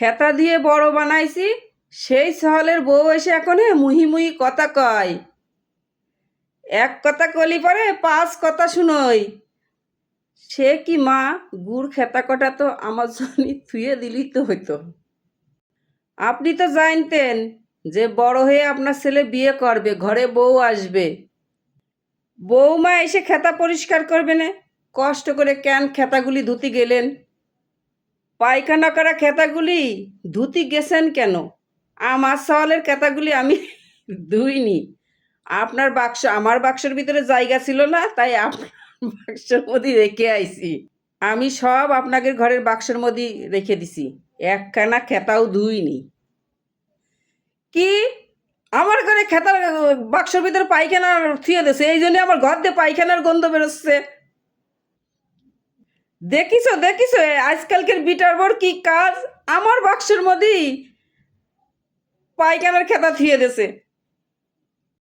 খেতা দিয়ে বড় বানাইছি, সেই সহলের বউ এসে এখন মুহি মুহি কথা কয়। এক কথা কলি পরে পাঁচ কথা শুনই। সে কি মা, গুড় খেতা কটা তো আমার জন্য থুয়ে দিলি তো হইতো। আপনি তো জানতেন যে বড় হয়ে আপনার ছেলে বিয়ে করবে, ঘরে বউ আসবে। বৌমা এসে খেতা পরিষ্কার করবে না, কষ্ট করে কেন খেতাগুলি ধুতি গেলেন? পায়খানা করা খেতাগুলি ধুতি গেছেন কেন? আমার সওয়ালের খেতাগুলি আমি ধুইনি। আপনার বাক্স, আমার বাক্সের ভিতরে জায়গা ছিল না, তাই আপনার বাক্সের মধ্যে রেখে আইছি। আমি সব আপনাদের ঘরের বাক্সের মধ্যে রেখে দিছি, একখানা খেতাও ধুইনি। কি? আমার ঘরে খেতার বাক্সের ভিতরে পায়খানা থুয়ে দিয়েছে, এই জন্য আমার ঘর দিয়ে পায়খানার গন্ধ বেরোচ্ছে। দেখিছো দেখিছো আজকালকের বিটার বড় কি কাজ, আমার বাক্সের মধ্যেই পায়খানার খেতা থুয়ে দিয়েছে।